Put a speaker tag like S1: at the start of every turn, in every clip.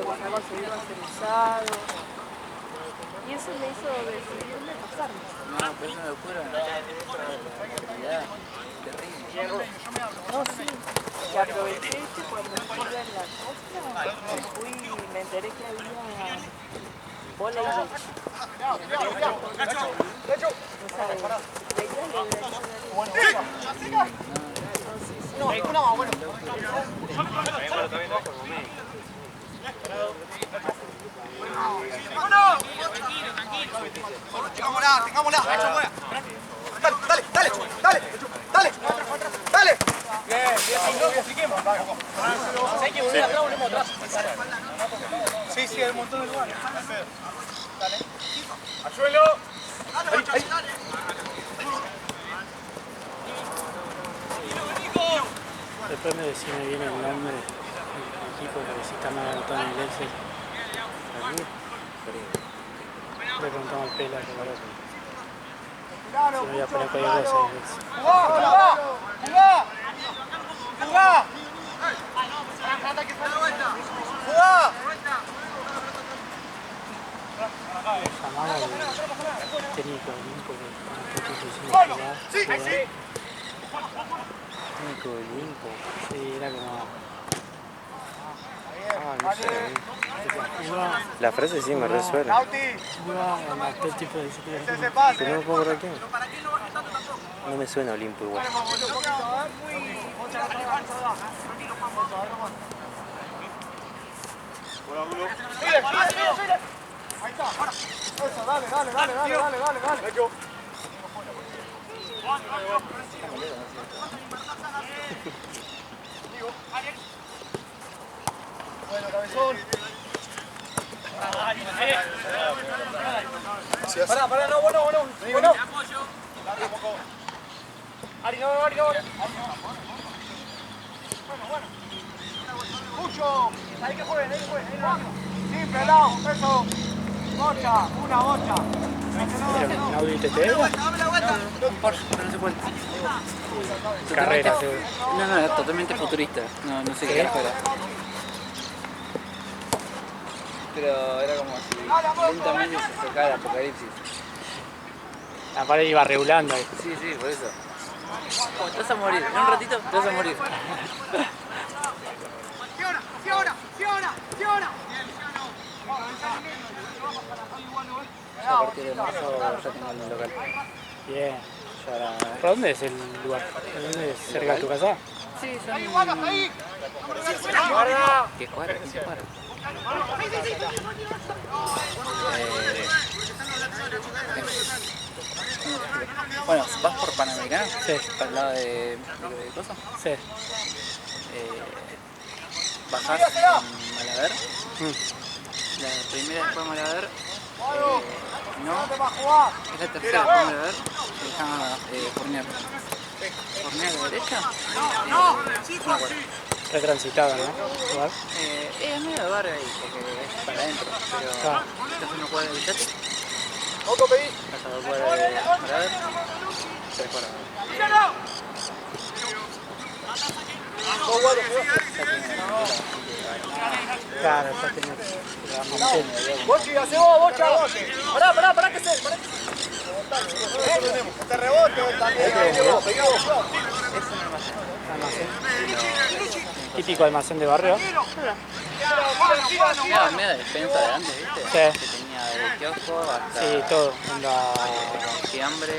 S1: lo que se ha conseguido masterizado. Y eso me hizo decidir dónde pasarme.
S2: No, pero es una locura. La realidad, terrible.
S1: No, sí. Y aproveché cuando estuve en la costa, me enteré que había volei beach. O sea, veía lo de
S3: Tengámosla. Dale. Bien. Hay que volver atrás, volvemos atrás. Sí, hay un montón de lugares. Dale. Al suelo. Ahí.
S4: Después me decime bien el nombre del equipo que si está mal anotado en el Excel. Le preguntamos al Pela que para otro. Si no voy a poner cualquier cosa en el Excel.
S3: ¡Jugá!
S4: Llamaba al técnico Olimpo que técnico Olimpo. Sí, era como...
S5: no sé. La frase sí me resuena.
S4: Iba a aquel tipo de disciplina.
S5: Pero no me puedo acordar quién. No me suena Olimpo igual.
S3: Ahí está. Eso, dale. Bueno, cabezón. Pará, no, bueno. Ari, no. Bueno. Mucho. Ahí que jueguen. Sí, pelado, eso. Bocha, una bocha.
S4: ¿Un Audi TT?
S2: Un Porsche, pero no se puede.
S4: Carrera, seguro.
S2: No, es totalmente futurista. No sé qué era fuera. Pero era como si lentamente se acercaba el apocalipsis.
S4: La pared iba regulando ahí.
S2: Sí, por eso. Oh, te vas a morir. En un ratito te vas a morir. A partir de marzo ya tengo el local.
S4: Bien.
S2: Ya era...
S4: ¿Por dónde es el lugar? ¿Dónde es? ¿Cerca de tu casa?
S2: Sí, son... ¿Qué cuadra? Bueno, vas por Panamericana,
S4: Sí.
S2: para el lado de Coso.
S4: Sí.
S2: Bajás en Malaver. La primera después de Malaver. No, es la tercera después de Malaver. Se llama Fournier. ¿Fournier a la derecha? No acuerdo.
S4: Retransitado, ¿no? Igual.
S2: Es medio de barrio ahí, porque es para adentro, pero estás en una cuadra de Villate.
S3: Otro pedí.
S2: Vas a 2 cuadras de Malaver, 3 cuadras.
S4: Claro, ya tenés.
S3: Bocha, hace vos, Bocha. Pará, que se. Este rebote también.
S4: Almacén. Típico almacén de barrio.
S2: Era media despensa de antes, ¿viste?
S4: Sí.
S2: Que tenía de kiosco hasta
S4: Sí, todo. Onda,
S2: fiambre,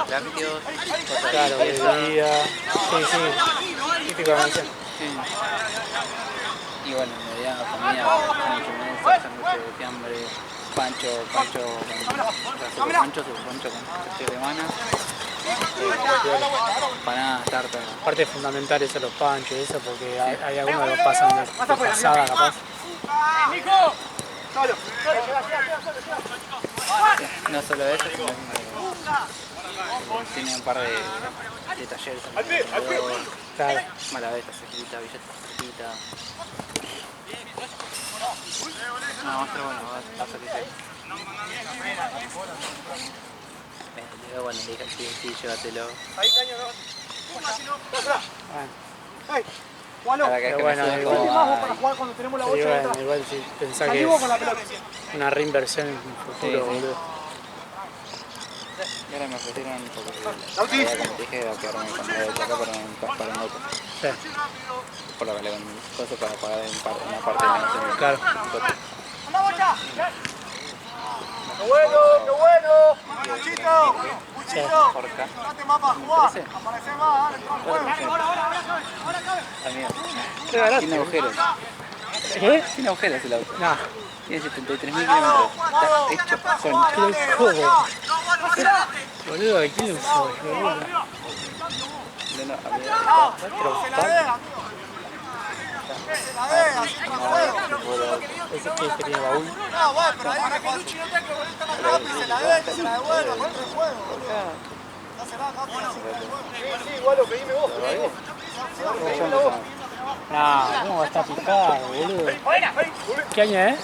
S2: lácteos, cosas
S4: claro,
S2: así.
S4: bebida. Sí. Típico almacén.
S2: Sí. Y bueno, me dieron comida, sándwich de mesa, sándwich de fiambre, pancho con tortilla de mana, empanadas, tartas.
S4: Parte fundamental es los panchos, eso, porque hay algunos que los pasan de pasada, capaz.
S2: No solo eso, sino que tiene un par de talleres.
S4: Claro.
S2: Malaveta, cerquita, Villeta, cerquita. No, va a estar bueno, va a salir ahí. Bueno, le dije al tío, sí, llévatelo.
S3: Ahí, caño, no.
S4: Bueno.
S3: Ahí. Jugalo.
S2: Cada vez
S4: Pero
S2: que
S4: bueno,
S2: me subo
S4: igual-
S3: Última
S2: como
S3: vos para
S2: ay,
S3: jugar cuando tenemos la
S4: Sí,
S3: 8
S4: bueno,
S3: detrás.
S4: igual si pensás que
S3: Salimos con la
S4: es
S3: pelota.
S4: una reinversión en un futuro,
S2: Sí, sí.
S4: boludo.
S2: y ahora me ofrecieron porque
S3: Lauti.
S2: la idea, como te dije, era quedarme con la de acá para un auto.
S4: Sí,
S2: Por lo que le con cosas para pagar una parte de la nación.
S4: claro.
S3: ¡Anda, Bocha! ¡Qué bueno, qué bueno! ¡Muchito! ¡Muchito!
S2: Porca.
S3: Date más para jugar.
S2: ¿Parece?
S3: Aparece más, dale, entra al juego.
S2: Amigo.
S4: Qué barato.
S2: Tiene agujeros.
S4: ¿Qué?
S2: Tiene agujeros el auto.
S4: No,
S2: Tiene 73.000 kilómetros. Está hecho con...
S4: qué juego. Boludo, ¿quién lo usó? Boludo.
S2: No, amigo.
S3: Se la dé, amigo. Se la dé, así entra al juego.
S4: Ese que tenía baúl.
S3: No, bueno, pero ahí para que Luchi no tenga que volver más rápido, se la dé, que se la devuelva, con otro juego, boludo. No se la haga, sí, igual lo pedime vos. Pedímelo vos.
S4: No, ¿cómo va a estar picado, boludo? ¿Qué año es?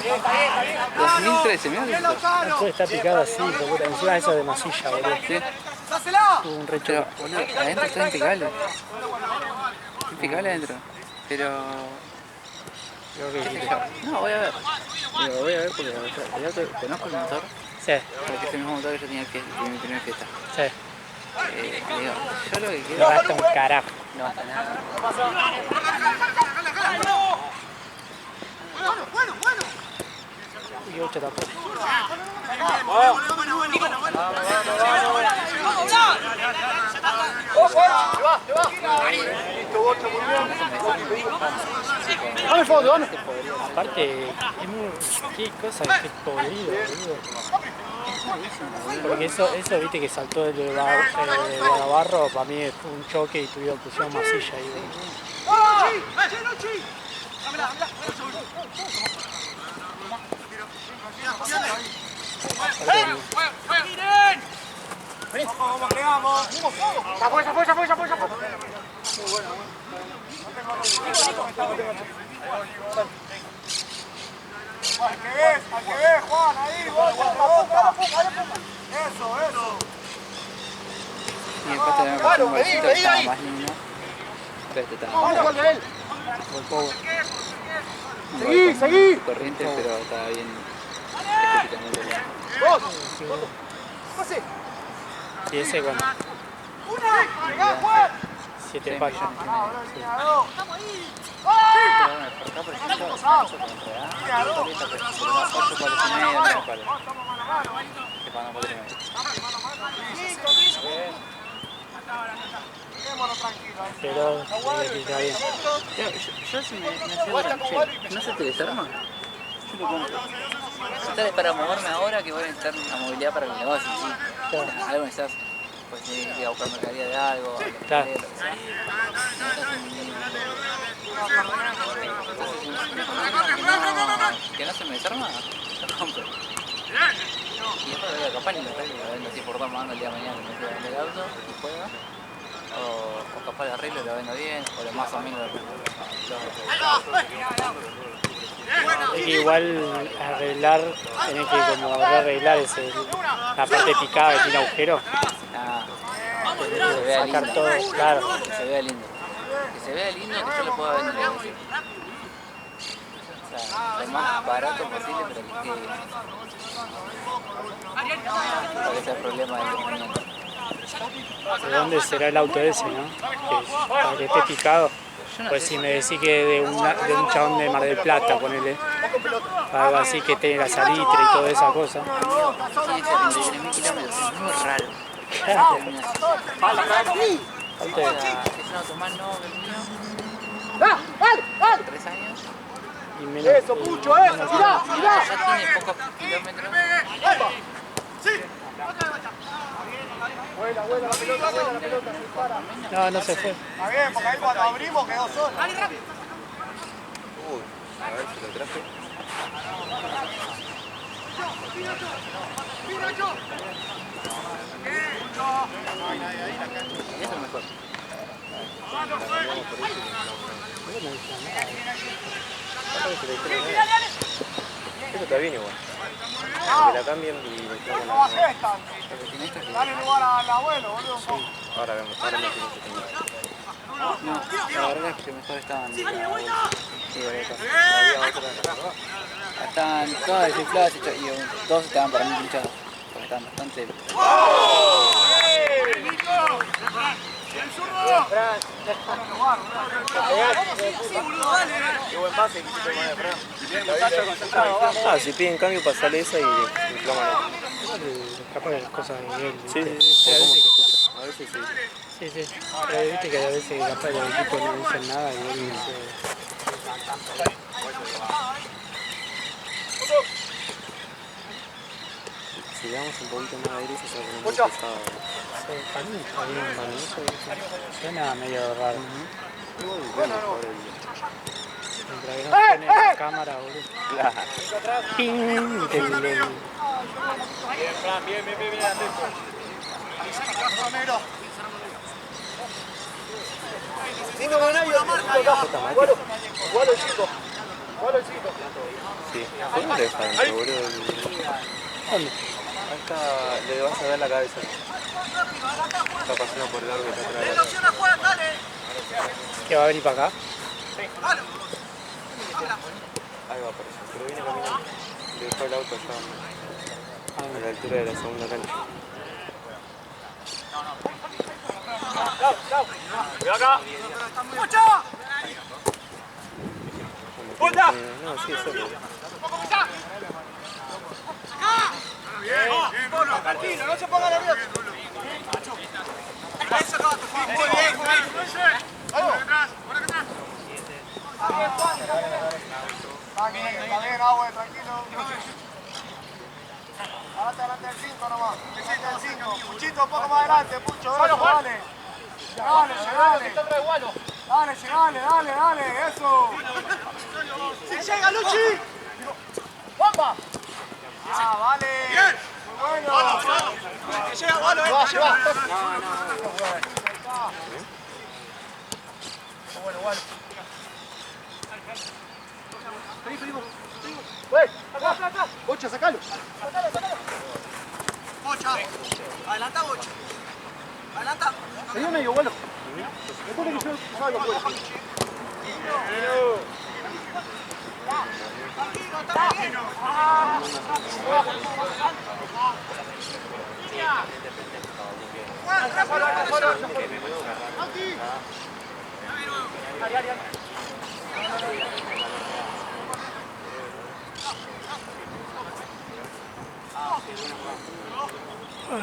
S2: 2013, mirá.
S4: Esto está picado así, puta. Encima eso de masilla, boludo.
S2: Sí.
S3: ¡Dásela!
S4: Tuvo un
S2: Pero,
S4: recho.
S2: boludo, adentro está impecable. Impecable adentro. Pero...
S4: Creo que
S2: No, voy a ver. Digo, voy a ver porque el auto, conozco el motor.
S4: sí,
S2: Porque es el mismo motor que yo tenía en mi primer Fiesta.
S4: sí.
S2: Digo, yo lo que quiero...
S4: No gasta un carajo.
S2: No gasta nada.
S4: Y 8 tampoco.
S3: Dame fondo, dame.
S4: Aparte, es muy... ¿Qué cosa? Qué podrido, boludo. Porque eso viste que saltó el Guadabarro, para mí fue un choque y pusieron masilla ahí, boludo.
S3: Vamos, creamos. Ya fue. Al que ves, Juan, ahí, boca. Eso.
S2: Y después tenemos que hacer un bolsito que estaba más lindo. Pero este estaba
S3: Vamos,
S2: más
S3: gol de él.
S2: Seguí.
S3: Seguí.
S2: Corriente, pero estaba bien estéticamente bien.
S3: Dos. Pase.
S4: Y ese con
S3: Llegá, Juan.
S4: 7
S2: Sí,
S4: palos.
S2: Pero bueno, por acá, por ejemplo, eso contra A, ahorita pues, 8 palos y medio, 9 palos. Que pagan 4 y medio.
S4: Pero que está bien.
S2: Yo si me acercan, che, ¿no se te desarma? Yo lo compro. Si estás para moverme ahora, que voy a necesitar una movilidad para el negocio, sí.
S4: Claro.
S2: Algo necesitas, pues ir a buscar mercadería de algo,
S4: Claro.
S2: lo que sea. Que no se me desarma, lo compro. Y después de la campaña lo vendo así por 2 mangos el día de mañana, me quedo en el auto y juego. O capaz de arreglo lo vendo bien, o lo más o menos lo
S4: Es que igual arreglar, tenés que como arreglar la parte picada que tiene agujero,
S2: que se vea
S4: sacar
S2: lindo.
S4: todo, claro.
S2: Que se vea lindo. Que se vea lindo, que yo lo pueda vender. O sea, lo más barato posible, pero que quede bien. Para que sea problema de movimiento.
S4: ¿De dónde será el auto ese, no? Para que esté picado. Pues si me decís que de un chabón de Mar del Plata, ponele, algo así que tenga la salitre y toda esa cosa.
S2: Sí, 73.000 kilómetros, es muy raro.
S4: Claro.
S2: O sea, es un auto más nuevo que el mío. 3 años.
S4: Y menos,
S3: Eso, Pucho, mirá.
S2: Ya tiene pocos kilómetros.
S3: Vuela la pelota, se para.
S4: no, no se fue.
S3: Está bien, porque ahí cuando abrimos quedó solo.
S2: A ver si lo traje. Y eso es mejor.
S5: Eso está bien igual. Que la cambien y le pongan
S3: No bajes tanto.
S2: Lo que tiene esto es que
S3: Dale lugar al abuelo, boludo, un poco.
S5: Ahora vemos, ahora me fijo que tengo.
S2: No, la verdad es que mejor estaban. Sí, había otra. Estaban todas desinfladas y dos estaban para mí pinchados. Porque estaban bastante.
S5: Qué buen pase que hiciste con el Fran. Ah, si piden cambio, pasale esa y inflaman.
S4: Capaz que es cosa de él.
S5: Sí,
S4: ¿viste?
S5: sí, sí.
S4: A veces que escucha.
S5: A veces sí.
S4: Sí, sí. Pero viste que a veces capaz los equipos no dicen nada y él dice.
S5: Si le damos un poquito más de aire, se va a poner muy pesado.
S4: Sí, para mí está bien, para mí eso suena medio raro.
S5: Bueno,
S4: Mientras que no tiene la cámara, boludo.
S5: claro.
S4: ¡Ping!
S3: Bien, Fran, bien, atento. Cinco con ellos, igual el chico.
S5: Sí. ¿Cómo le dejan, boludo?
S4: ¿Dónde?
S5: Acá le vas a ver la cabeza. Está pasando por el largo que está atrás.
S4: ¿Que va a venir para acá?
S5: Ahí va a aparecer. Pero viene caminando. Le dejó el auto allá a la altura de la segunda cancha.
S3: Cuidado acá.
S5: No, sí, es solo.
S3: Tranquilo, no se ponga nervioso. Muy bien. Está bien, Agüe, tranquilo. Adelante del 5 nomás. El 5. Puchito, un poco más adelante, Pucho. Dale. Dale, eso. ¡Si llega, Luchi! ¡Bomba! Ah, vale. Bien. Muy bueno. Que llega, Walo, lleva. Bueno, Walo. Primo. Acá. Bocha, sacalo. Bocha. Adelanta, Bocha. Adelanta. Seguí medio, Walo. Después de que yo salga, pues.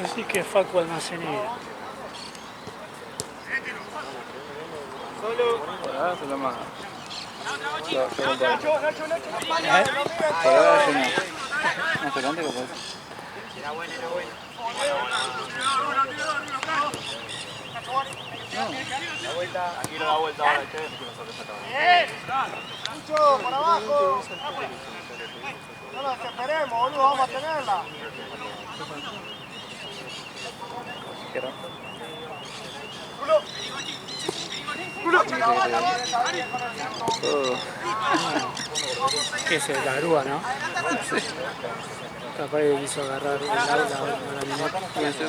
S4: Así que Facu Almacenero.
S2: Solo más. Más adelante que puede.
S3: Era bueno. La vuelta. Aquí no da vuelta ahora, ustedes. Mucho, por abajo. No nos esperemos, boludo, vamos a tenerla.
S4: ¿Qué es la grúa, no? Sí. Capaz que quiso agarrar el auto a la mineta.
S3: Quédate,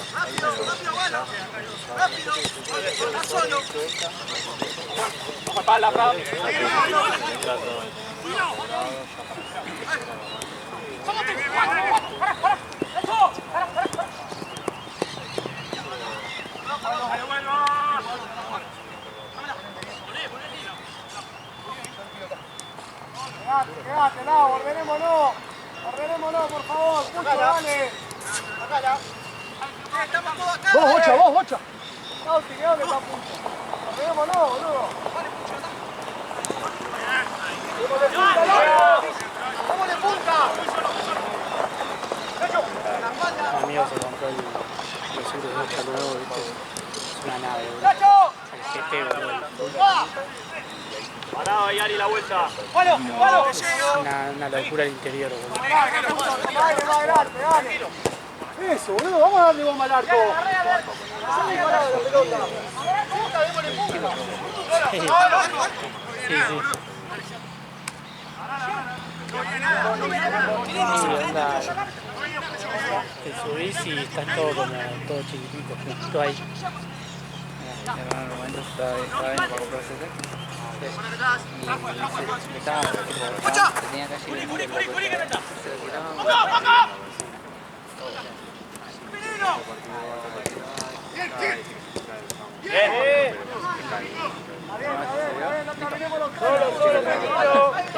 S3: ordenémonos, por favor, Pucho, dale. Acá ya. Estamos todos acá. Vos, Bocha. Cauti, ¿qué dónde está Pucho? Ordenémonos, boludo. ¡Démosle punta!
S4: Un amigo se compró el 208 nuevo, ¿viste? Es una nave, boludo. El GT, boludo.
S3: Parado ahí, Ari, la vuelta.
S4: Es una locura el interior, boludo.
S3: Dale. Eso, boludo, vamos a darle bomba al arco.
S4: Sí. Sí, onda. Te subís y estás todo como todo chiquitito, justo ahí.
S2: Mi hermano en un momento estaba viendo para comprarse ese. Y tenía casi el muro, se lo tiraba.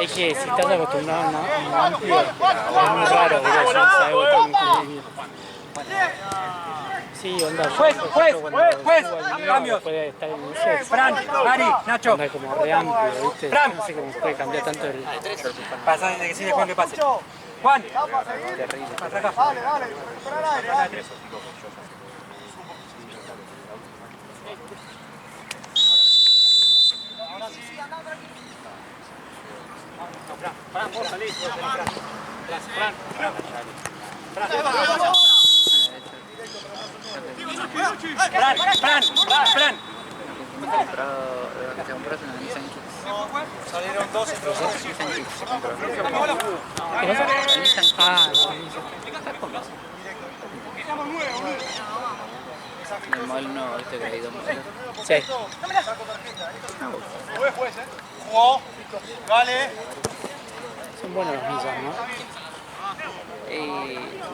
S4: Es que si estás acostumbrado a un amplio, es muy raro, boludo, si algo tan increíble. Sí, onda, cambio. Puede estar en ese.
S3: Fran, Mari, Nacho.
S4: Onda como re amplio, ¿viste?
S3: Fran.
S4: No sé cómo puede cambiar tanto el.
S3: Pasa desde que sigue Juan que pase. Juan.
S2: Terrible.
S3: Pasa acá. Dale, recuperar aire. Fran, vos salís. Fran.
S2: Se compró una Nissan Kicks.
S3: Salieron dos entre los dos.
S2: Nissan Kicks se compró.
S4: ¿Qué cosa?
S2: Nissan Kicks.
S4: Ah,
S2: El modelo nuevo, este que hay dos modelos.
S4: sí.
S3: Jugó. Vale.
S4: Son buenos los Nissan, ¿no?
S2: Y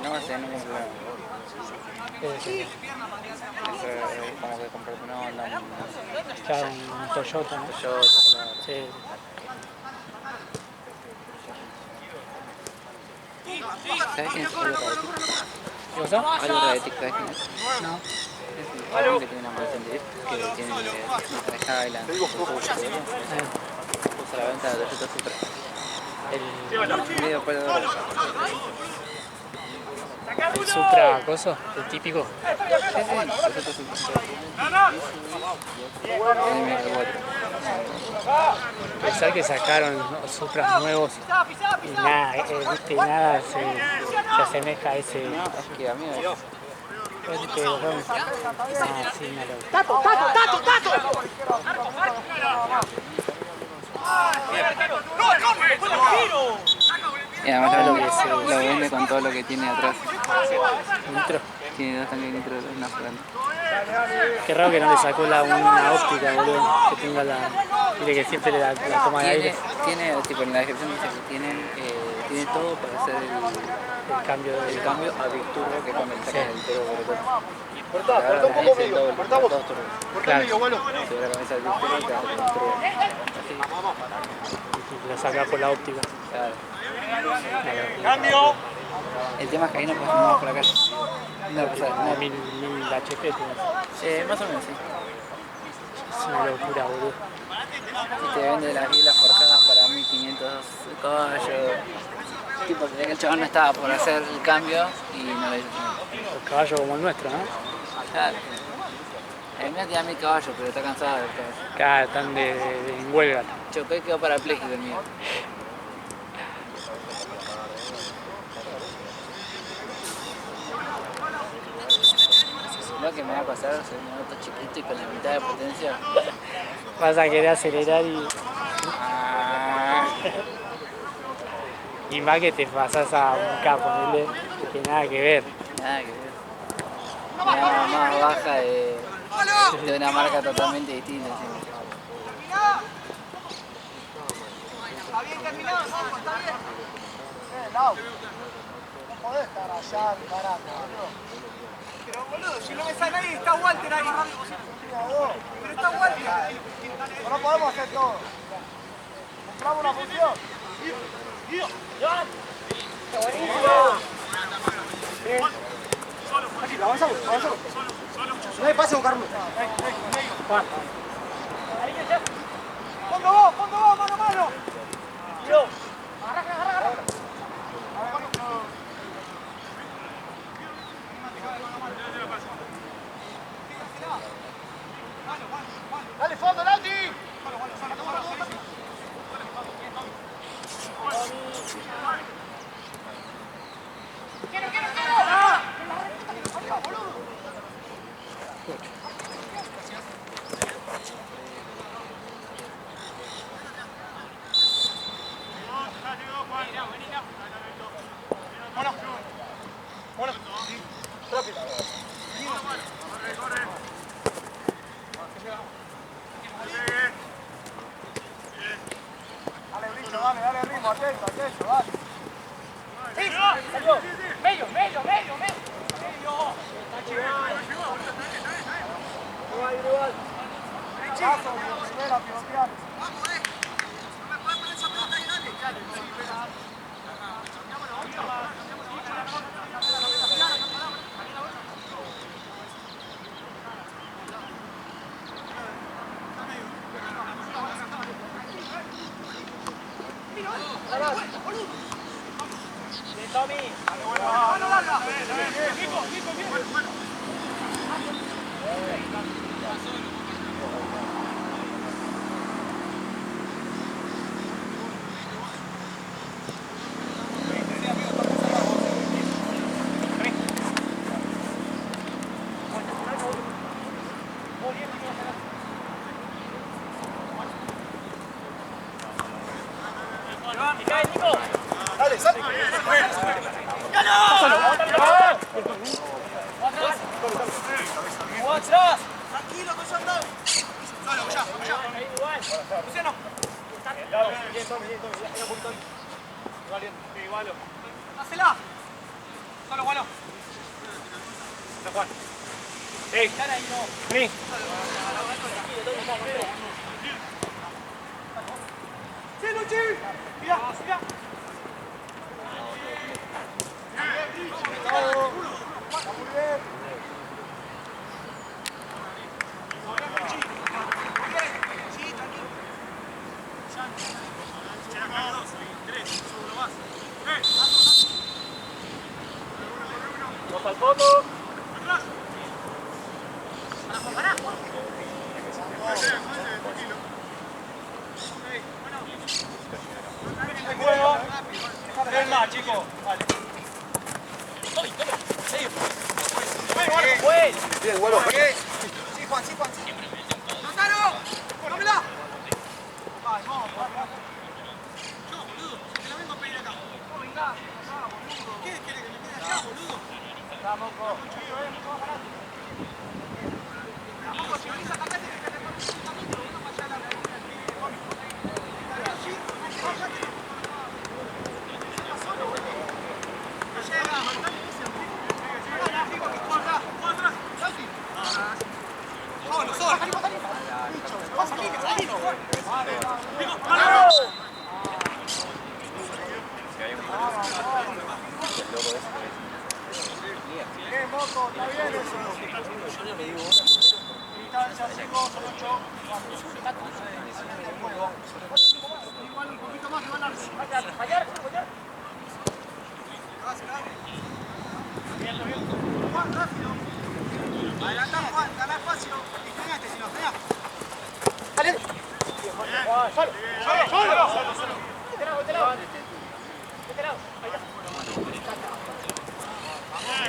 S2: no sé, no compré.
S4: Sí.
S2: Eso es como que comprarte una Honda,
S4: Claro, un Toyota, ¿no?
S2: Toyota, claro.
S4: Sí.
S2: ¿Sabes quién es Oliver Radetic?
S4: ¿Qué cosa?
S2: Oliver Radetic, ¿sabes quién es?
S4: No.
S2: Es el que tiene una Mercedes que tiene una Highland, puso a la venta de Toyota Supra. Medio perdedor.
S4: El Supra, coso, el típico.
S2: Sí, Toyota Supra. Tiene 1400.
S4: Pensar que sacaron Supras nuevos y nada, viste, nada se asemeja a ese.
S2: No, es que a mí me
S4: Sí, no lo.
S3: ¡Tato!
S2: Y además lo vende con todo lo que tiene atrás.
S4: Nitro.
S2: Tiene dos tanques de nitro de una sola.
S4: Qué raro que no le sacó una óptica, boludo, que tenga la. Tiene que siempre la toma de aire.
S2: Tiene, tipo en la descripción dice que tiene todo para hacer
S4: El cambio de.
S2: el cambio a Big-Turbo, que es cuando le sacan el turbo por el otro.
S3: Cortá un poco medio. Cortá vos. Cortá medio, bueno.
S2: Si la cabeza del Big-Turbo te hace con el turbo.
S4: Y la saca por la óptica.
S2: Claro.
S3: Cambio.
S2: El tema es que ahí no puedes más por la calle. No pasa
S4: Como
S2: nada.
S4: 1000 HP tiene.
S2: Más o menos, sí.
S4: Es una locura, boludo.
S2: Y te vende las bielas forjadas para 1500 caballos. Tipo, que el chabón no estaba por hacer el cambio y no le hizo.
S4: El caballo como el nuestro, ¿no?
S2: Claro. El mío tiene 1000 caballos, pero está cansado del caballo.
S4: Acá están en huelga.
S2: Chocó y quedó parapléjico el mío. Lo que me va a pasar es un auto chiquito y con la mitad de potencia.
S4: Vas a querer acelerar y. Y más que te pasás a un capo, ponele, que nada que ver.
S2: Nada que ver. Una más baja de una marca totalmente distinta. ¿Sí?
S3: Está bien terminado, Juanjo, está bien. Lau. No podés estar allá disparando, boludo. Pero boludo, si no me sale nadie, está Walter ahí. Pero está Walter. No podemos hacer todo. Compramos una función. Aquí, avanzamos. No hay pase, Carlos. Juan. Fondo vos, mano a mano. Agarra. Dale, fondo, Lauti. Dale ritmo, atento, dale.
S1: Medio.
S3: Igual. Paso, primera, pivotear. Dale, sal.
S1: ¡Atrás!
S3: Tranquilo, que son dos. Solo, ya. Luciano. Hacela. Solo, Gualo.
S4: Juan. ¡Ey! ¡Vení!
S3: ¡Sí, Luchi! Mira. Está muy bien. Sí, tranquilo.
S4: ¡Dos al fondo!
S3: Tres más, chicos. Vale. Bien, Gualo. Sí, Juan. ¡Notaro! ¡Cómela! Vamos. Yo, boludo. Te la vengo a pedir acá. No, venga. Boludo. ¿Qué querés que me quede allá, boludo? Tampoco, si venís a cambiarte, que te pones un camino, uno para allá a la Moco, está bien eso. Yo le digo distancia, 5, son 8. Igual un poquito más que van a fallar. Juan, rápido. Adelantá, Juan, ganá espacio. Y frenaste, si no frenás. ¡Dale! ¡Solo! Este lado.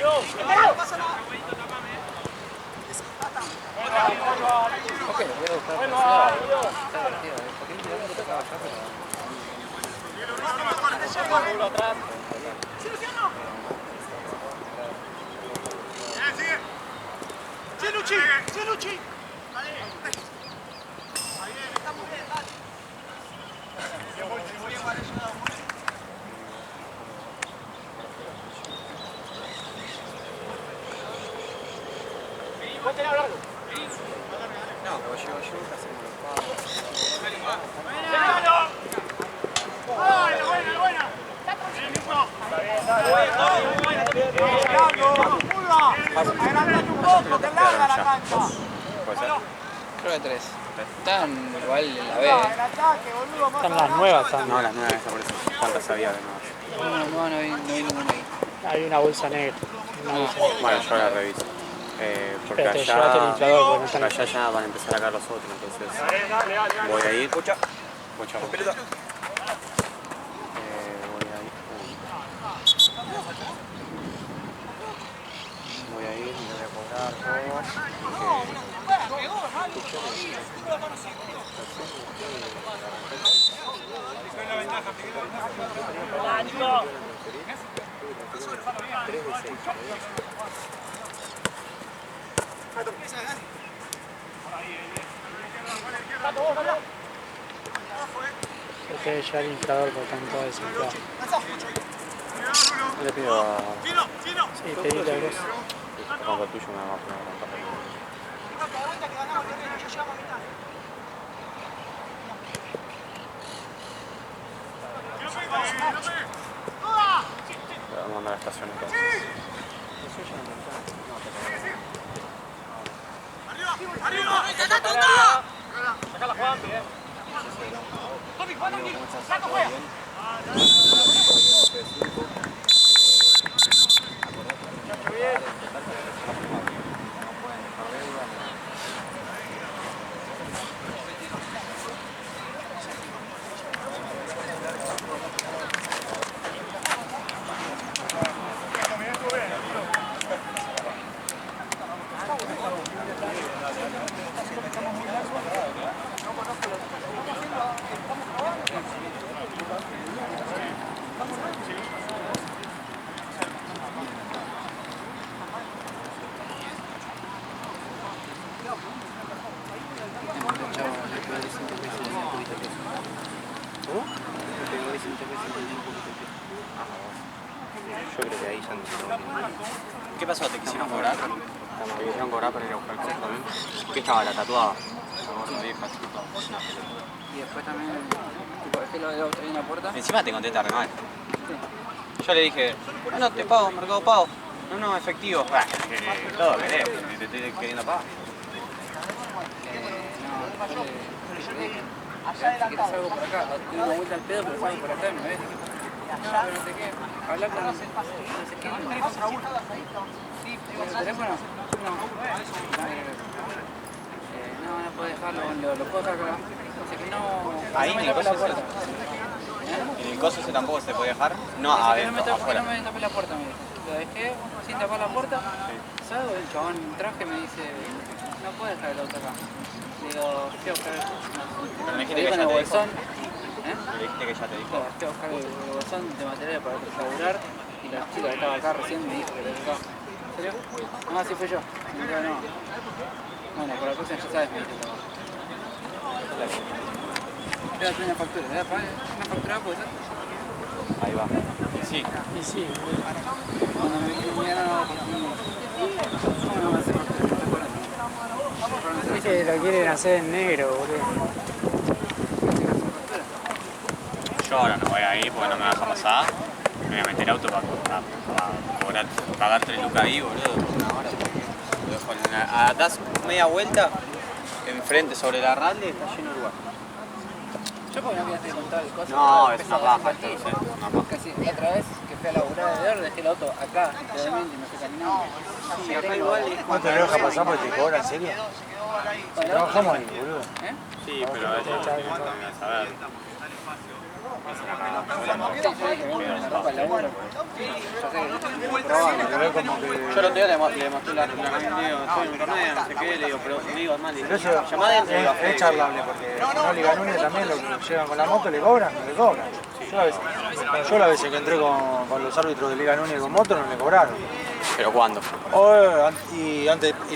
S3: No pasa nada.
S2: Ok, lo voy a buscar. Está divertido, porque literalmente tocaba acá, pero...
S3: ¡Sí, Luciano! ¡Sí, Luchi! Vale. Ahí está muy bien, dale.
S2: No, pero llego yo, casi me lo pago.
S3: ¡Buena! Adelantate un poco, que larga la cancha.
S2: Creo que 3. Están igual en la B.
S3: Adelantate, boludo, más
S4: Están las nuevas, están.
S5: No, las nuevas, por eso. ¿Cuántas había de nuevas?
S2: No vi ninguna ahí.
S4: Hay una bolsa negra.
S5: Bueno, yo la reviso. Porque
S4: Espérate, llévate el
S5: allá,
S4: inflador, porque no están
S5: allá ya van a empezar a caer los otros, entonces voy a ir. Escucha. Voy a ir. Voy a ir y le voy a cobrar todo.
S4: Se debe llevar el inflador por tanto desinflado.
S5: Le pido a...
S4: Sí, pedile a vos.
S5: Con lo tuyo me va a poner una pata. Le vamos a mandar a la estación entonces. Yo creo que ahí ya no se lo...
S6: ¿Qué pasó? ¿Te quisieron cobrar?
S5: Me quisieron cobrar para ir a buscar el costo también. ¿Qué estaba? ¿La tatuada? No, me dijo así, una pelota.
S2: Y después también, tipo, es que lo del auto ahí en la puerta.
S6: Encima te contesta re mal. Yo le dije, no, te pago, Mercado Pago. No, efectivo. Todo querés, te estoy queriendo pagar.
S2: Si quieres salgo por acá, te doy una vuelta al pedo, pero salgo por acá y me ves. No, pero no sé qué. Hablar con no sé qué. Sí, ¿por el teléfono? No puedo dejarlo, lo puedo dejar acá. Dice que no.
S6: Ahí
S2: no
S6: en
S2: me
S6: el
S2: tapé
S6: coso
S2: la puerta.
S6: ¿En el coso ese tampoco se puede dejar? No,
S2: No
S6: adentro,
S2: me
S6: afuera.
S2: tapé la puerta, me dice. Lo dejé sin tapar la puerta. Salgo, el chabón traje me dice, no puedes dejar el auto acá. Digo, fui a buscar
S6: Pero me dijiste
S2: el
S6: que ya te dijo.
S2: bolsón.
S6: Me dijiste que ya te dijo.
S2: Claro, fui a buscar el bolsón de materiales para laburar y la chica que estaba acá recién me dijo que lo dejaba. ¿En serio? No, así fue yo. Me dijo, no. Bueno, por la próxima ya sabes, me dijo. Te voy a pedir una factura, ¿te voy a pagar una factura? ¿Puede ser?
S6: Ahí va. Sí.
S4: Y sí,
S2: Cuando me vinieron ¿cómo no me hace factura?
S4: viste que lo quieren hacer en negro, boludo.
S6: Yo ahora no voy a ir porque no me vas a pasar. Me voy a meter auto para cobrar, pagar 3 lucas ahí, boludo. Una hora. Lo dejo das media vuelta, enfrente sobre la ralde está lleno de lugar.
S2: Yo porque no quería contar el costo.
S6: No, es una paja, esto lo sé. Una paja.
S2: Casi la otra vez que fui a laburar de dejé el auto acá, realmente, y me fui caminando.
S6: Sí, acá igual
S7: ¿No te lo deja pasar porque te cobran, en serio? Trabajamos ahí, boludo.
S6: sí, pero a veces no vas a ver. Yo el otro día le mostré la video, estoy en el torneo, no sé qué, le digo, pero me digo, mal,
S7: Pero eso
S6: llamá adentro y digo,
S7: es charlable porque si no Liga Núñez también lo que llegan con la moto le cobran, no le cobran. Yo la vez que entré con los árbitros de Liga Núñez con moto no me cobraron.
S6: ¿pero cuándo?
S7: Y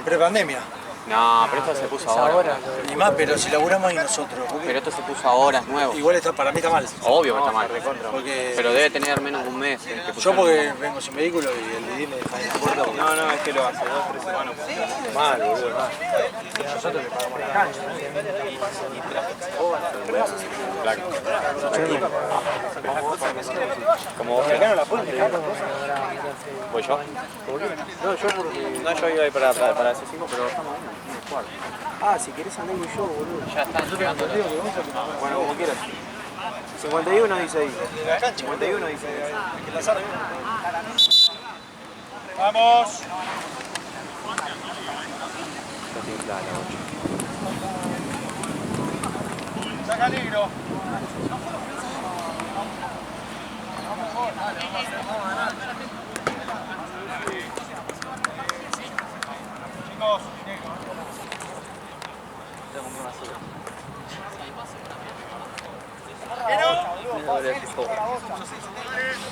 S7: pre-pandemia.
S6: No, pero esto se puso ahora.
S7: Ni más, pero si laburamos ahí nosotros.
S6: Pero esto se puso ahora, es nuevo.
S7: Igual está, para mí está mal.
S6: Obvio que está mal.
S7: Porque
S6: Pero debe tener menos de un mes. Que
S7: yo
S6: pusieron.
S7: porque vengo sin vehículo y el Didi me deja en la puerta.
S5: No, es que lo hace 2 o 3 semanas.
S7: Mal, boludo, mal. Y a nosotros le pagamos la cancha.
S6: Como vos
S7: Acá no la pueden dejar.
S6: ¿Voy yo?
S7: No, yo porque...
S6: No, yo iba a ir para ese 5, pero estamos ahí.
S7: Ah, si querés andar y yo, boludo.
S6: Ya están llegando.
S7: Bueno, como quieras. 51 dice ahí. 51 dice ahí. ¡Vamos! ¡Saca negro! Chicos,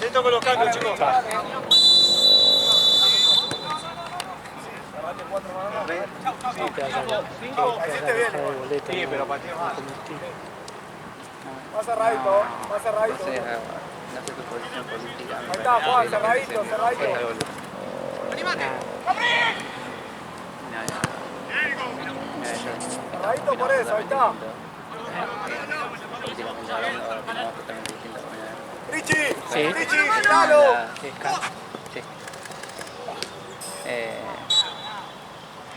S7: listo con los cambios, chicos.
S4: Sí, te vas a dejar el boleto.
S7: Sí, pero para ti
S4: combustible.
S3: Más cerradito, más cerradito.
S2: No sé tu posición política.
S3: Ahí está, Juan, cerradito, cerradito.
S2: Es algo...
S3: Cerradito por eso, ahí está. Richie,
S4: Sí.
S3: Richie, giralo.
S2: Sí.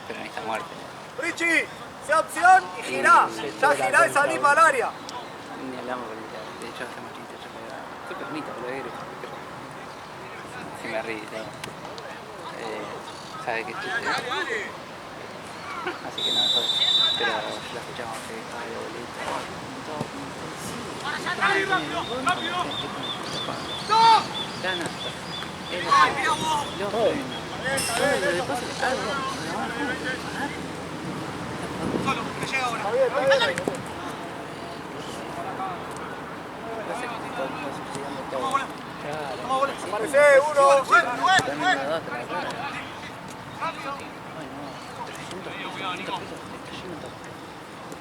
S2: Pero necesita muerte.
S3: Richie, sea opción y girá. Ya girá y salí para el área.
S2: Ni hablamos política. De hecho, hacemos chistes. Qué bonito, pero se me ríe y todo. Sabe qué chiste. Así que no, todo. Pero lo escuchamos que estaba de bolita. Gana.
S3: Está bien, está bien. Aparece uno.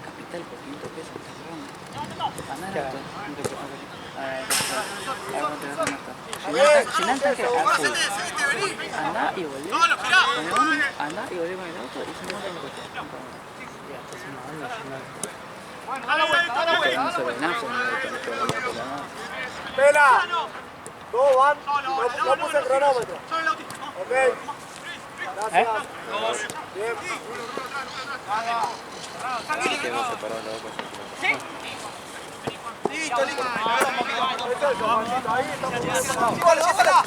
S2: Capital por 500 pesos, está Si no tanque a full. Andá y volví. Andá y volví con el auto y se me va a
S3: Pela. Todos van. No puse el cronómetro. Ok. Gracias. Bien. Listo, listo. Ahí estamos bien. ¡Dásela!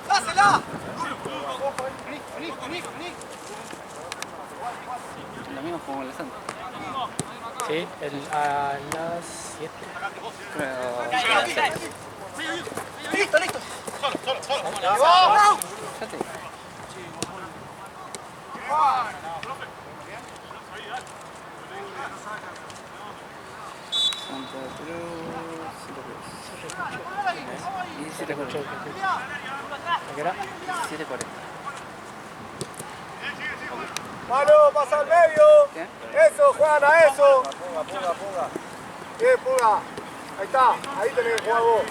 S3: ¡Dásela!
S2: Lo mismo jugamos la Santa.
S4: Sí, a las 7.
S3: Listo, listo.
S2: Santa Cruz, 17:40.
S4: ¿A qué hora?
S2: 17:40.
S3: Mano, pasa al medio.
S2: ¿Qué?
S3: Eso, Juana, eso. Puga. Bien, Puga. Ahí está. Ahí tenés que jugar vos.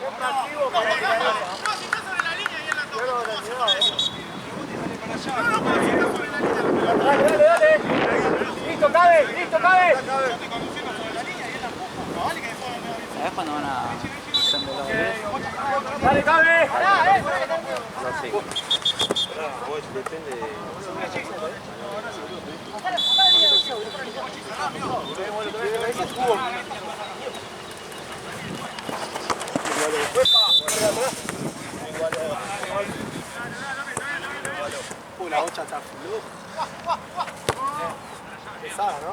S3: Es proactivo para tirar. Dale. Listo, cabe.
S2: ¿Sabes cuándo van a hacer de los bebés?
S3: Dale, cabe.
S5: No sé. Vos depende de...
S3: La bocha está fluja. Pesada, ¿no?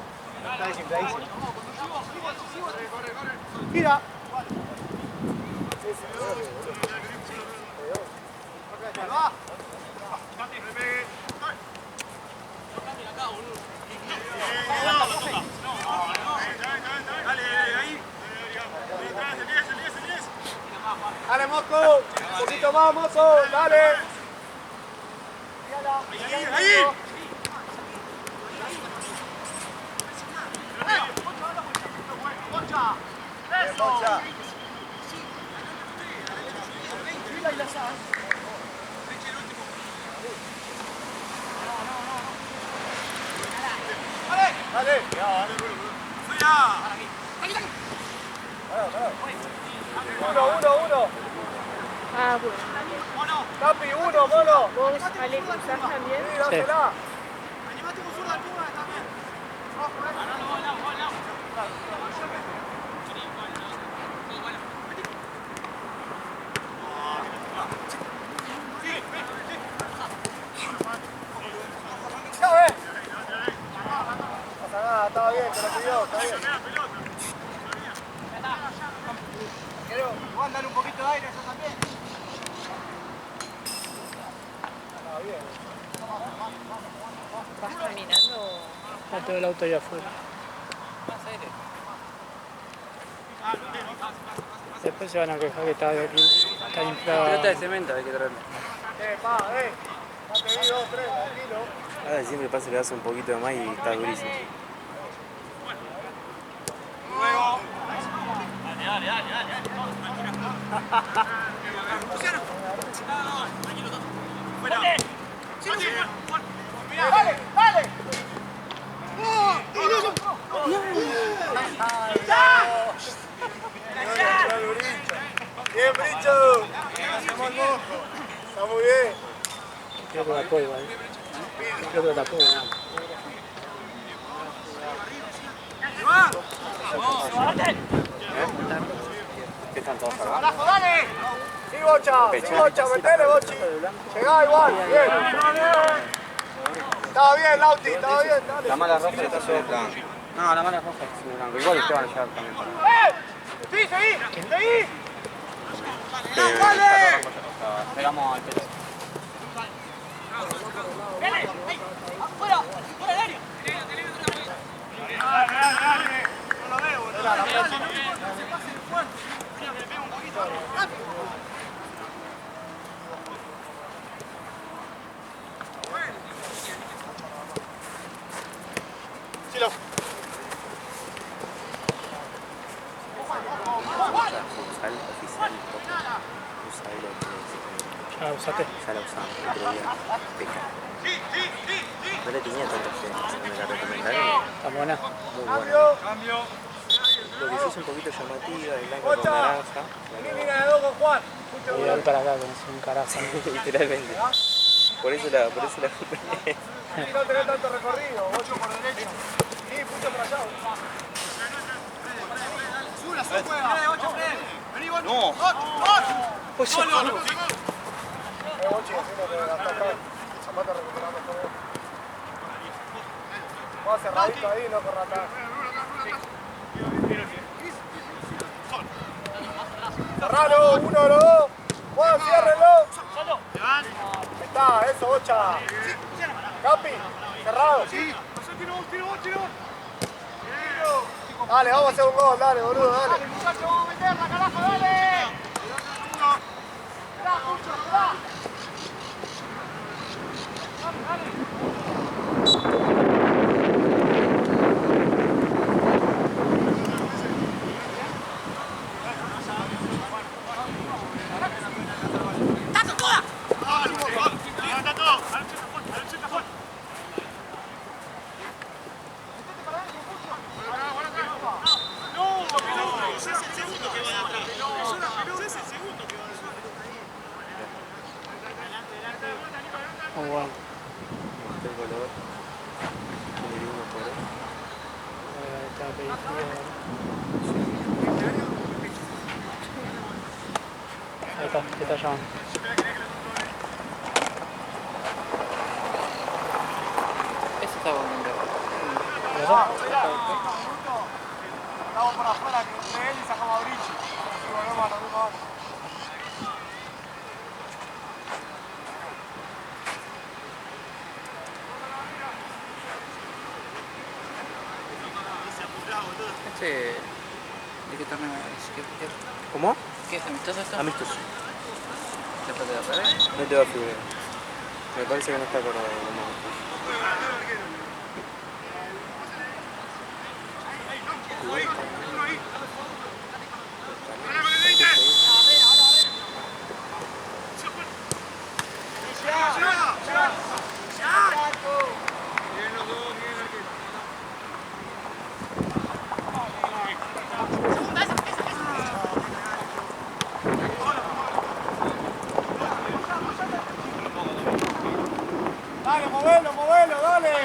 S3: Está desinfladísima. Gira. Va. Dale, Mosco. Un poquito más, mozo. Dale. Ahí. Mocha. Dale. Uno.
S1: Ah, bueno.
S3: Capi, uno, mono.
S1: ¿Vos, Ale, cruzás también?
S3: Sí, dásela. Ya ves. No pasa nada, estaba bien, te lo pidió, está bien. ¿Puedo andar un poquito de aire eso también? Estaba bien.
S1: ¿Vas caminando?
S4: Está todo el auto allá afuera. Después se van a quejar que está inflado.
S2: Pelota de cemento hay que traerlo.
S3: Ya te vi 2, 3, tranquilo.
S5: Ahora siempre pasa le das un poquito de más y está durísimo.
S3: ¡Dale! ¡Dale! Bien, Bricho. Está muy bien.
S4: Creo que la tocó igual. Creo que la tocó igual.
S5: ¿Qué están todos acá?
S3: ¡Abajo, dale! Sí, Bocha, metele, Bochi. Llegá igual, bien. Estaba bien, Lauti, estaba bien, dale.
S5: La mala roja está sobre el blanco. No, la mala roja es sobre el blanco. Igual ustedes van a llegar también para.
S3: ¡Sí, seguí!
S5: ¡Dale! Pegamos al pelo.
S3: No lo veo, boludo.
S5: Usar oficial. Usar lo que
S4: Ya la usaste.
S5: ya la usamos el otro día. Peca. No le tenía tanta fe. Me la recomendaron.
S4: Está buena.
S5: Muy buena. Lo que sí es un poquito llamativa, el blanco con naranja.
S3: Línea de 2 con Juan.
S4: Voy a ir para acá, que es un carajo.
S5: Literalmente. Por eso la compré.
S3: No tenés tanto recorrido, 8 por derecha. Sí, pucho por allá.
S6: No.
S3: Bochi, haciendo que hasta acá. Zapata recuperando por él. Más cerradito ahí, no por atrás. Cerralo, 1 de los 2. Juan, ciérrelo. Ahí está, eso, Bocha. Capi, cerrado. Dale, vamos a hacer un gol, dale, boludo, dale. Dale, muchachos, vamos a meterla, carajo, dale. Esperá, Pucho, esperá.
S4: Muy bueno.
S5: El color. Tiene uno por ahí.
S4: Está pedido. Ahí está, te está llamando.
S2: Ese está bonito.
S3: Estamos por afuera, que entre él y sacamos a Brichi. Así volvemos a la misma hora.
S2: ¿De qué torneo es?
S5: ¿Cómo?
S2: ¿Qué es amistoso esto?
S5: Amistoso.
S2: ¿Después de la revés?
S5: No te va a figurar. Me parece que no está acordado como amistoso.
S3: Dale, movelo, dale.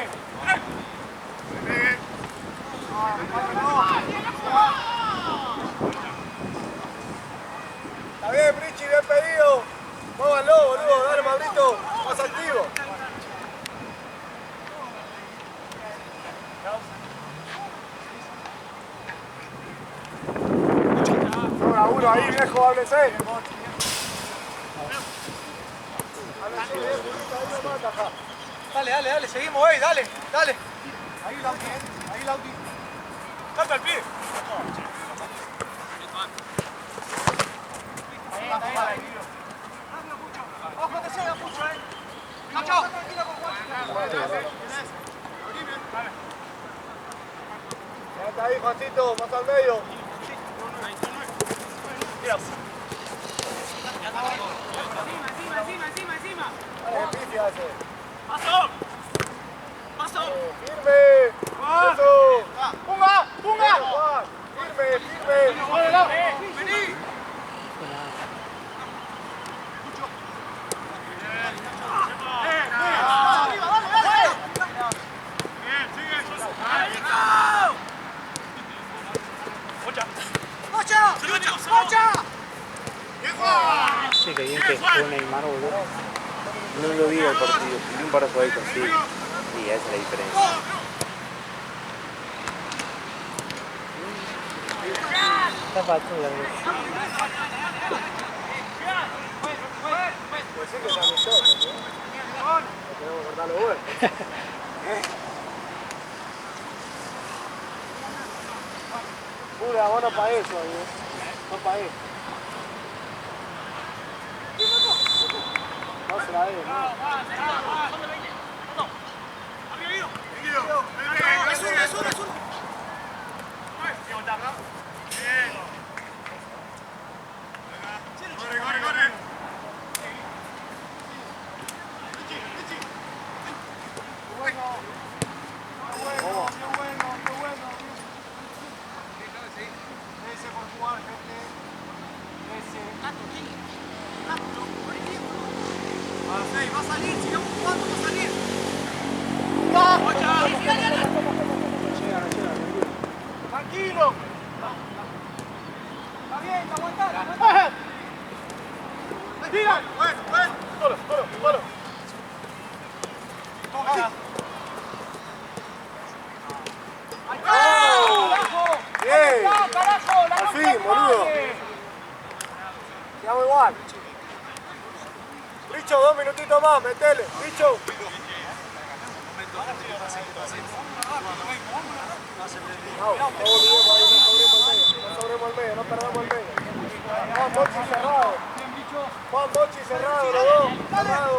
S3: Está bien, Brichi, bien pedido. Móvanlo, boludo, dale, Maurito, más activo. Ahora uno ahí, viejo, háblese. Dale, seguimos, dale. Ahí Lauti. Salta el pie. Ahí. Ojo, te llega, Pucho, Quédate ahí, Juancito, más al medio. Encima. Dale, pifia ese. Paso. Firme. Eso. Punga. Juan. Firme. Vení.
S4: Sí, que bien que jugó Neymar, boludo.
S5: No lo vi al partido, vi un par de jueguitos, sí. Y esa es la diferencia.
S4: Está falta la vez.
S3: Pues sí que está nosotros, ¿no? Tenemos que cortarlo bueno. Pura, bueno para eso, no para eso. No se la dé, ¿no? Va a salir, sigamos jugando, va a salir. Tranquilo. Está bien, aguantar. Tira. Bueno. Solo. Bien. Al fin, boludo. Quedamos igual. Bicho, 2 minutitos más, metele. Bicho. No sobremos al medio, no perdamos el medio. Juan Bochi cerrado. Los dos. Cerrado.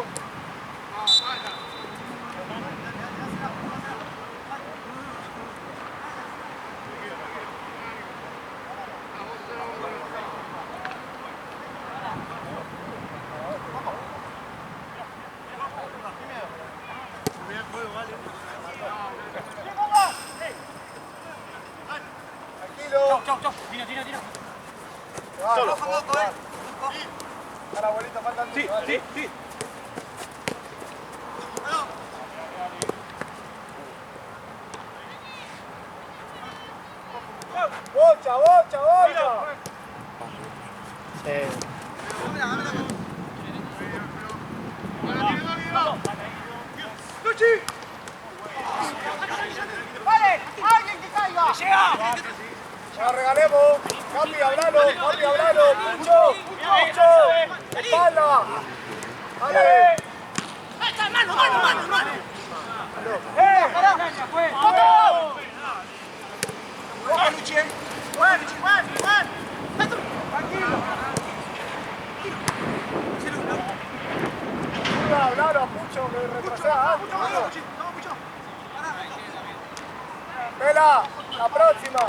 S3: Chau. Tira. Solo. A la abuelita falta el sí. Bocha.
S4: Sí.
S3: ¡Luchi! ¡Vale! ¡Alguien que caiga! ¡Llega! Ya regalemos. Capi, hablalo. Mucho. Espalda. Dale. Mano. Luchi. Juan. Tranquilo. Hablalo, Pucho, que retrasás. Vela, la próxima.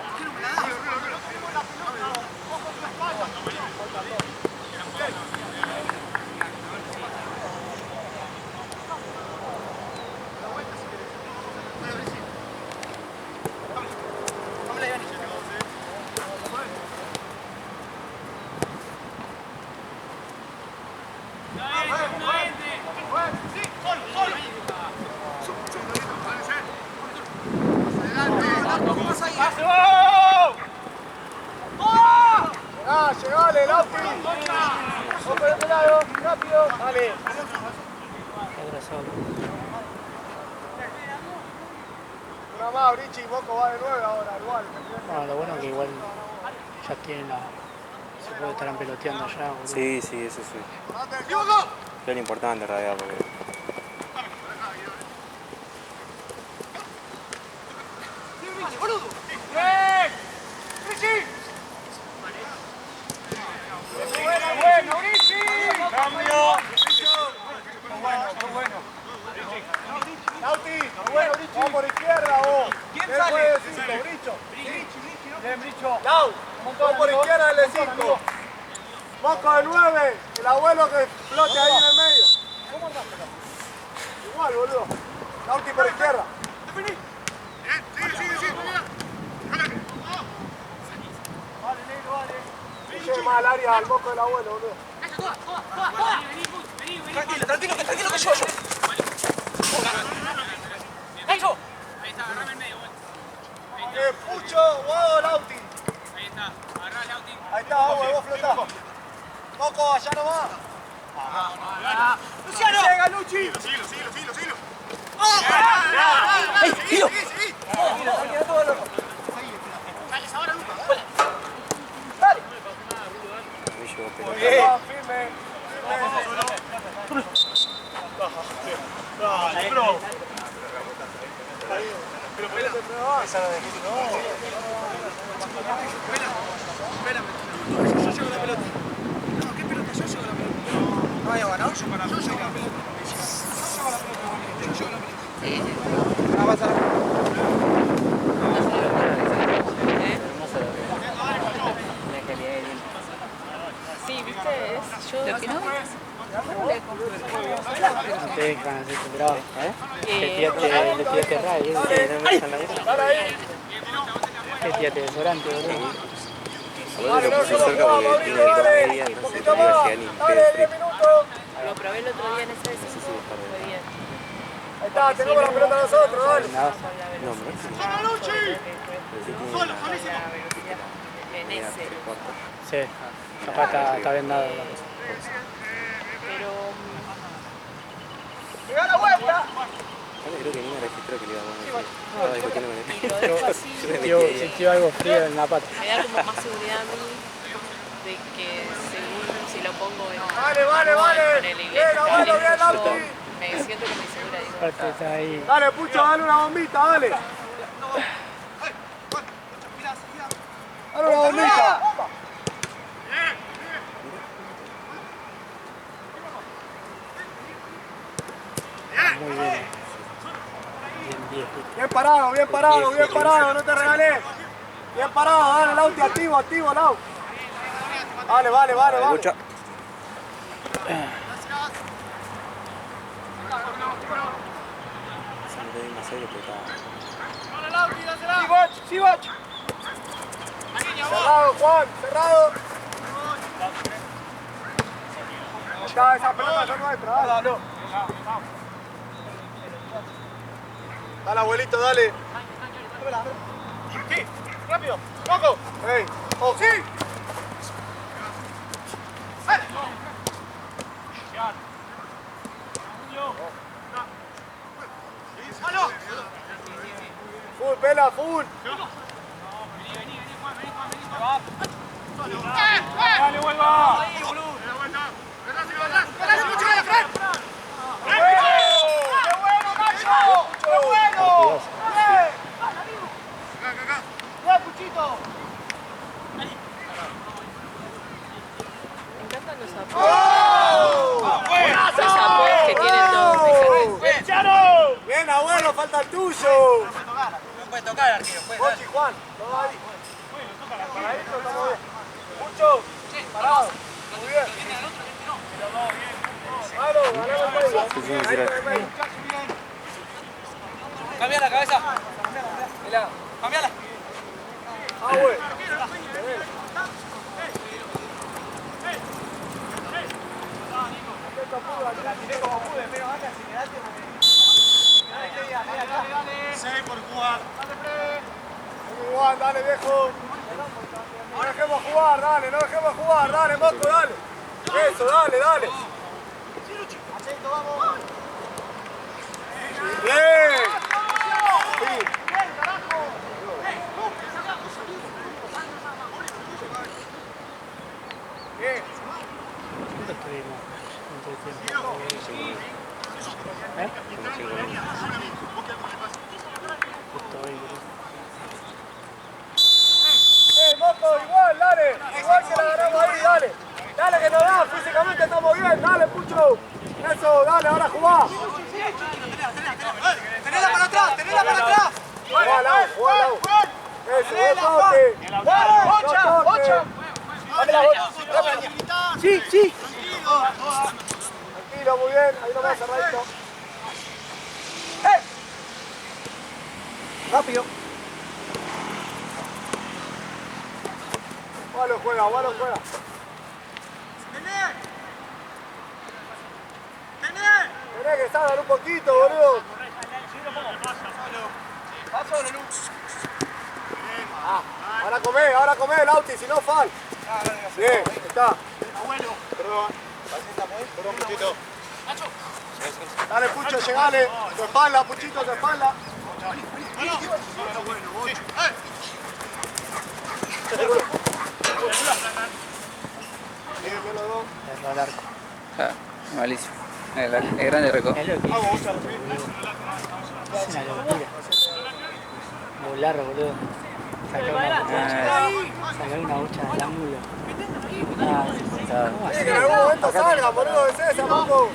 S3: Llegale, Lauti. Vamos por este lado, rápido. Dale. Una más, Brichi, Boco va de 9 ahora, igual.
S4: No, lo bueno es que igual ya tienen la... Se puede estar peloteando ya. Boludo.
S5: Sí, eso sí. Es lo importante en realidad, porque...
S3: Bueno, Brichi. Cambio. Muy bueno. Lauti, bueno, Bricho. Vamos por izquierda vos. ¿Quién sale? Bricho. Bien, Bricho. Lau, vamos por izquierda el de 5. Moco de 9, el abuelo que flote ahí en el medio. ¿Cómo andaste acá? Igual, boludo. Lauti por izquierda. Sí. Vale, negro, vale. Lleve más al área al moco del abuelo, boludo. Tranquilo que yo. ¡Nacho! Ahí está, agarrame el medio, bueno. Pucho, guau, Lauti. Ahí está, agarrá Lauti. Ahí está, vos flotás. Moco, allá no va. ¡Luciano! ¡Llega, Luchi! Silo. ¡Ey, tío! Seguí, todo loco. Sales ahora, Luca. Dale. Bien, firme. Dale, bro. Pero pela. Esa la dejé. Espérame. Yo llevo la pelota. No, ¿qué pelota? Yo llevo la pelota. No hay agua, ¿no? Yo llevo la pelota. Yo llevo la pelota. No pasa nada.
S1: Sí, viste, yo... ¿Lo que no?
S4: No te dejan hacer tu trabajo, le tiraste radio, no me dejan la boca. Te tiraste desodorante, boludo.
S5: Ahora lo puse cerca porque tiene comedia, entonces no iba a llegar ni pedo.
S1: Lo probé el otro día en ese sí, fue bien.
S3: Ahí está, tenemos la pelota nosotros, dale.
S5: No, me parece.
S1: Solo, con ese. En ese.
S4: Sí, capaz está bien dado la cosa.
S1: Pero...
S3: ¡Llega la vuelta!
S5: Creo que ni me registró que le íbamos a decir. Estaba discutiendo con él.
S1: Y lo dejo así.
S4: Sintió algo frío en la pata.
S1: Me da como más seguridad a mí de que según si lo pongo en...
S3: Vale.
S1: En el inglés.
S3: Bien, abuelo, bien, Lauti.
S1: Me siento que me segura, digo.
S4: Aparte está ahí.
S3: Dale, Pucho, dale una bombita, dale. Dale una bombita.
S4: Muy bien.
S3: Bien parado, no te regalé. Bien parado, dale, Lauti, activo, Lau. Vale.
S5: Escucha.
S3: Siwach. Cerrado, Juan, cerrado. Ya, esa pelota es nuestra, dale. Dale, abuelito, dale. Sí, rápido, Coco. Hey, oh, sí. Full, pela, full. Dale, vuelva. Ahí, boludo. ¡Qué bueno, macho! ¡Qué bueno! ¡Bien, Puchito!
S1: Me encantan los apoyos. Los apoyos que tienen todos.
S3: Bien, abuelo, falta el tuyo.
S2: No puede tocar, arquero.
S3: Pochi, Juan, todo ahí. Paradito, estamos bien. Pucho, parado. Muy bien. Claro, ganamos el medio.
S2: Cambia la cabeza. Cambiala.
S3: Ah, güey. La tiré como pude, pero acá si quedaste porque... 6 por jugar. Dale, viejo. No dejemos jugar, dale, Moco, dale. Eso, dale. Aceito, vamos. Bien. Bien, carajo. Bien.
S4: ¿Cuánto estuvimos entre tiempo? Justo hoy,
S3: Moco, igual, dale. Igual que la agarramos ahí, dale. Dale que nos da, físicamente estamos bien, dale, Pucho. Eso, dale, ahora jugá. ¡Tenela para atrás! ¡Tenela para atrás! ¡Juega, juega! ¡Eso, no toque! ¡Bocha! ¡Bocha! ¡Dame la bocha! ¡Sí, sí! Tranquilo, muy bien. Ahí nomás, cerradito. ¡Rápido! Valo juega, Valo juega. Tenés que salgan un poquito, boludo. Ahora comé, Lauti, si no fal. Bien, está. Perdón, Puchito. Dale, Pucho, llegale. Tu espalda, Puchito, tu espalda.
S4: El arco.
S2: Ah, malísimo. Es grande el recojo.
S4: Es lo que es una locura. Volar, boludo. Sacar una bocha del ángulo. ¿Cómo
S3: Sí, que en algún momento salga, boludo, de esa, Paco.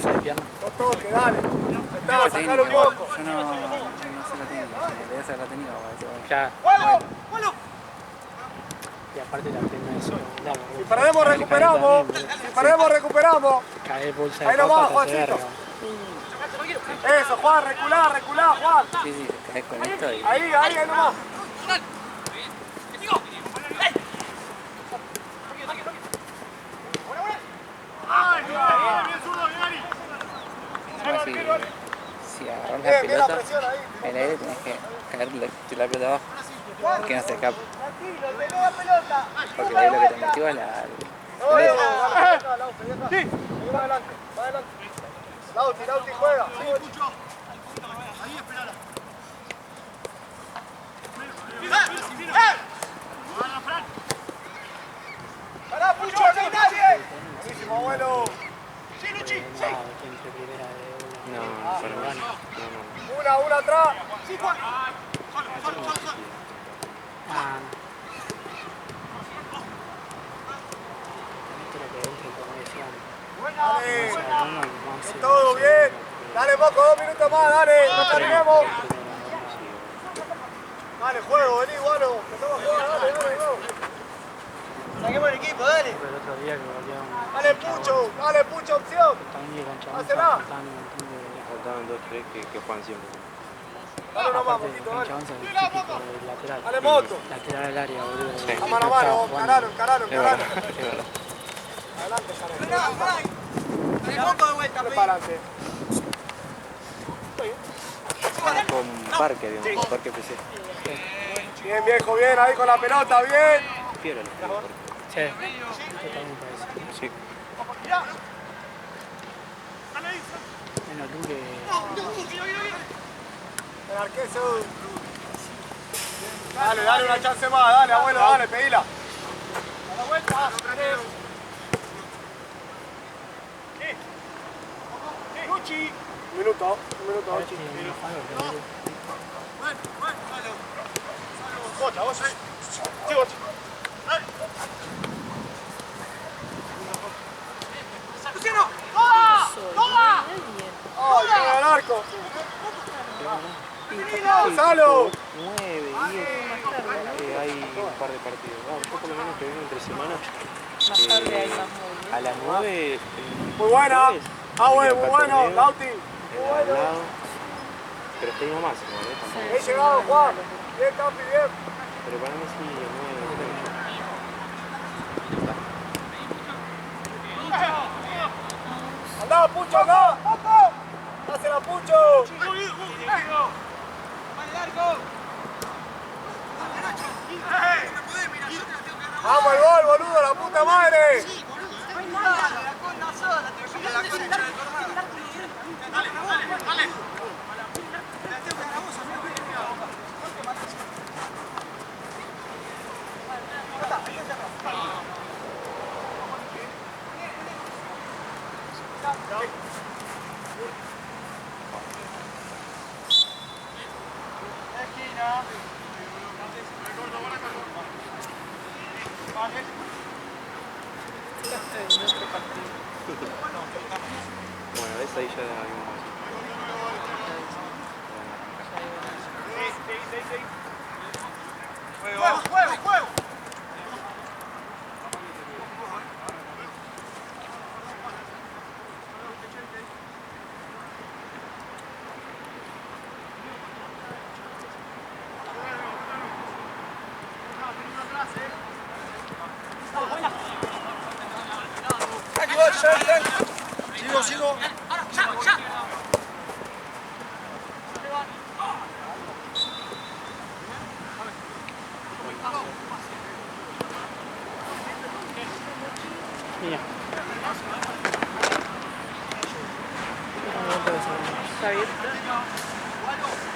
S4: fuerza de pierna.
S3: No toque, dale. Está, sacalo un poco.
S2: Yo no sé la técnica, le voy a hacer la técnica.
S4: Ya. Y aparte la pierna es volar.
S3: Si perdemos, recuperamos. Si perdemos, recuperamos.
S4: Cae bolsa de
S3: Ahí nomás,
S4: papa, se
S3: Juancito.
S4: verga.
S3: Eso, Juan, reculá, Juan.
S2: Sí, te caes con esto y...
S3: Ahí nomás.
S2: Si agarras la
S3: Bien, la
S2: pelota,
S3: presión ahí.
S2: en el aire tenés que caer la pelota abajo. Que no se escape.
S3: Tranquilo, tenés la pelota.
S2: Porque ahí lo que te motiva es la pelota.
S3: Sí. Va adelante, va adelante. Lauti, juega. Ahí esperala. ¡Pará, Pucho! ¡No hay nadie! Buenísimo, abuelo. ¡Sí, Luchi! ¡Sí!
S5: No, para mí no.
S3: Una atrás. ¡Sí, Juan! Dale. Todo bien. Dale, Moco, 2 minutos más, dale. No terminemos. Dale, juego, vení, bueno. Empezamos a jugar, dale, go. Saquemos el equipo, dale.
S4: El otro día que volvieron.
S3: Dale, Pucho, opción. Hacela.
S5: Faltaban 2, 3 que juegan siempre.
S3: Dale nomás,
S4: Aparte,
S3: Moquito,
S4: el
S3: dale.
S4: chabón es el típico del lateral.
S3: Dale, Moto.
S4: Lateral del área, boludo.
S5: Sí.
S3: A mano a mano, encaralo.
S5: Es verdad, es verdad.
S3: Adelante, Caralo. Dale para adelante.
S5: Con Parque, digamos, Parque PC.
S3: Bien, viejo, bien, ahí con la pelota, bien.
S5: Fiero el
S4: Sí, yo también parece.
S5: Sí.
S4: Menos Luque.
S3: El arquero. Dale una chance más, dale, abuelo, dale, pedila. A la vuelta. Luchi. Un minuto, Luchi. Bocha, vos ahí. Sí, Bocha. ¡Luciano! ¡Toda! ¡Toda! ¡Ay, pega el arco! ¡Gonzalo!
S5: 9, 10, hay un par de partidos. Yo por lo menos que vengo entre semanas.
S1: Más tarde hay más movimiento.
S5: A las 9.
S3: Muy buena. Muy bueno, Lauti.
S5: Muy bueno. Pero está ahí nomás, ¿no?
S3: He llegado, Juan. Bien, Campi, bien.
S5: Pero para mí sí, 9.
S3: Andá, Pucho, andá. Dásela, Pucho. Vamos el gol, boludo, la puta madre.
S1: En otro partido.
S5: Bueno, ves ahí ya hay un...
S3: ¡Juego! Sigo.
S4: Mira.
S1: Está abierto.